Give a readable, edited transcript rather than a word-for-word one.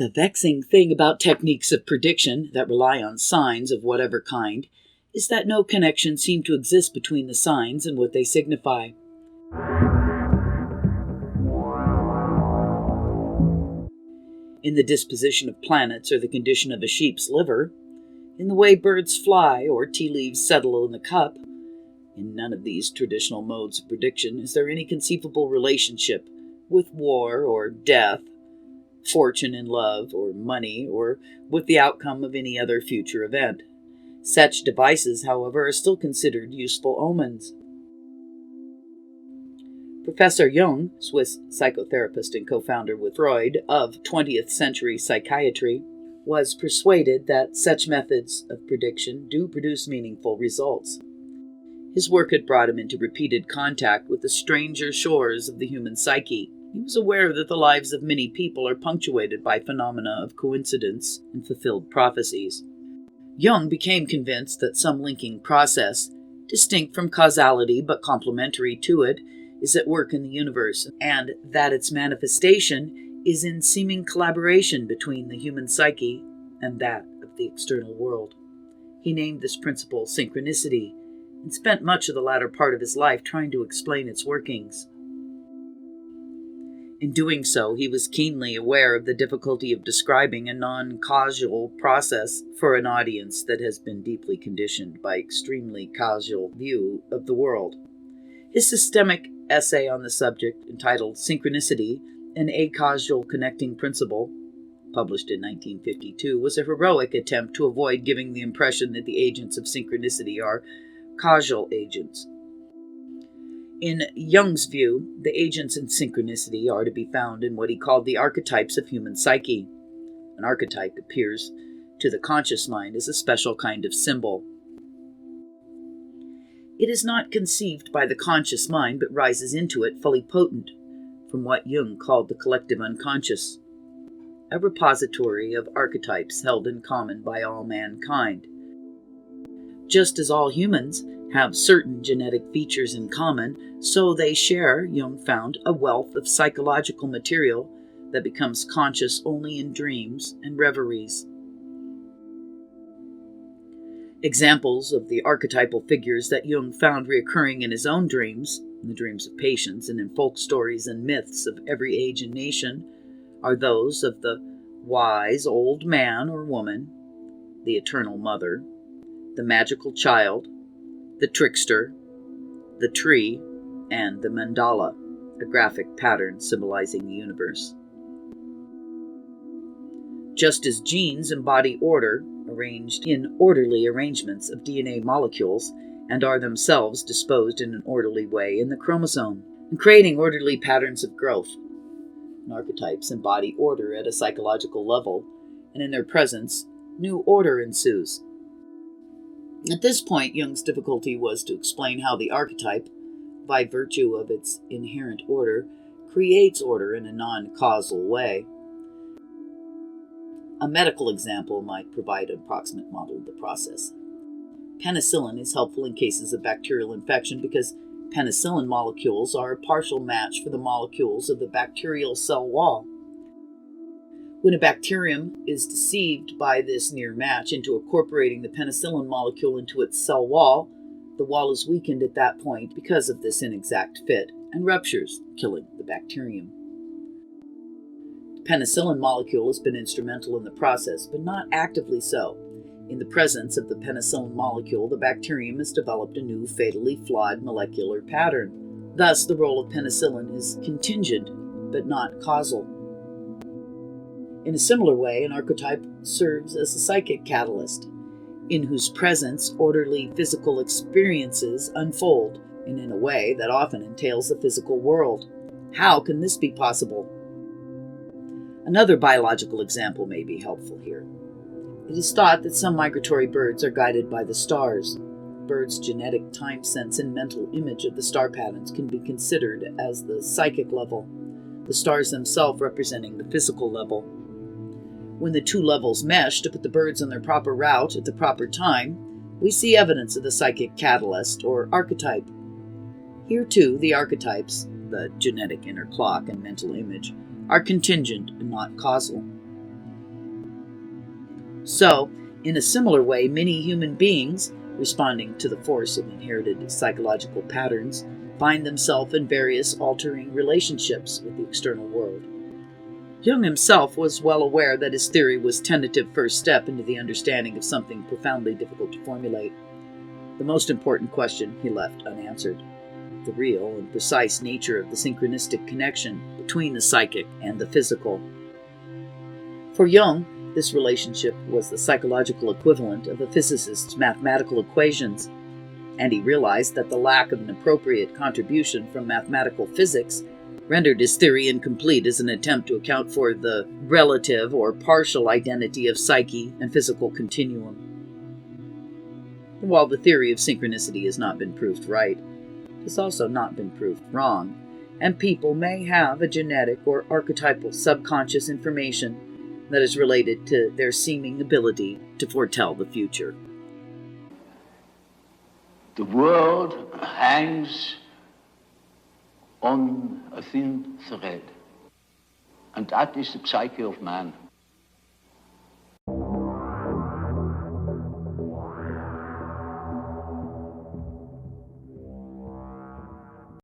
The vexing thing about techniques of prediction that rely on signs of whatever kind is that no connection seems to exist between the signs and what they signify. In the disposition of planets or the condition of a sheep's liver, in the way birds fly or tea leaves settle in the cup, in none of these traditional modes of prediction is there any conceivable relationship with war or death, fortune and love or money, or with the outcome of any other future event. Such devices, however, are still considered useful omens. Professor Jung, Swiss psychotherapist and co-founder with Freud of 20th century psychiatry, was persuaded that such methods of prediction do produce meaningful results. His work had brought him into repeated contact with the stranger shores of the human psyche. He was aware that the lives of many people are punctuated by phenomena of coincidence and fulfilled prophecies. Jung became convinced that some linking process, distinct from causality but complementary to it, is at work in the universe, and that its manifestation is in seeming collaboration between the human psyche and that of the external world. He named this principle synchronicity, and spent much of the latter part of his life trying to explain its workings. In doing so, he was keenly aware of the difficulty of describing a non-causal process for an audience that has been deeply conditioned by extremely causal view of the world. His systemic essay on the subject, entitled Synchronicity, an Acausal Connecting Principle, published in 1952, was a heroic attempt to avoid giving the impression that the agents of synchronicity are causal agents. In Jung's view, the agents in synchronicity are to be found in what he called the archetypes of human psyche. An archetype appears to the conscious mind as a special kind of symbol. It is not conceived by the conscious mind, but rises into it fully potent, from what Jung called the collective unconscious, a repository of archetypes held in common by all mankind. Just as all humans have certain genetic features in common, so they share, Jung found, a wealth of psychological material that becomes conscious only in dreams and reveries. Examples of the archetypal figures that Jung found recurring in his own dreams, in the dreams of patients and in folk stories and myths of every age and nation, are those of the wise old man or woman, the eternal mother, the magical child, the trickster, the tree, and the mandala, a graphic pattern symbolizing the universe. Just as genes embody order, arranged in orderly arrangements of DNA molecules, and are themselves disposed in an orderly way in the chromosome, and creating orderly patterns of growth. And archetypes embody order at a psychological level, and in their presence, new order ensues. At this point, Jung's difficulty was to explain how the archetype, by virtue of its inherent order, creates order in a non-causal way. A medical example might provide an approximate model of the process. Penicillin is helpful in cases of bacterial infection because penicillin molecules are a partial match for the molecules of the bacterial cell wall. When a bacterium is deceived by this near match into incorporating the penicillin molecule into its cell wall, the wall is weakened at that point because of this inexact fit and ruptures, killing the bacterium. The penicillin molecule has been instrumental in the process, but not actively so. In the presence of the penicillin molecule, the bacterium has developed a new fatally flawed molecular pattern. Thus, the role of penicillin is contingent, but not causal. In a similar way, an archetype serves as a psychic catalyst, in whose presence orderly physical experiences unfold, and in a way that often entails the physical world. How can this be possible? Another biological example may be helpful here. It is thought that some migratory birds are guided by the stars. Birds' genetic time sense and mental image of the star patterns can be considered as the psychic level, the stars themselves representing the physical level. When the two levels mesh to put the birds on their proper route at the proper time, we see evidence of the psychic catalyst or archetype. Here too, the archetypes, the genetic inner clock and mental image, are contingent and not causal. So, in a similar way, many human beings, responding to the force of inherited psychological patterns, find themselves in various altering relationships with the external world. Jung himself was well aware that his theory was a tentative first step into the understanding of something profoundly difficult to formulate. The most important question he left unanswered: the real and precise nature of the synchronistic connection between the psychic and the physical. For Jung, this relationship was the psychological equivalent of a physicist's mathematical equations, and he realized that the lack of an appropriate contribution from mathematical physics rendered his theory incomplete as an attempt to account for the relative or partial identity of psyche and physical continuum. While the theory of synchronicity has not been proved right, it has also not been proved wrong, and people may have a genetic or archetypal subconscious information that is related to their seeming ability to foretell the future. The world hangs on a thin thread, and that is the psyche of man.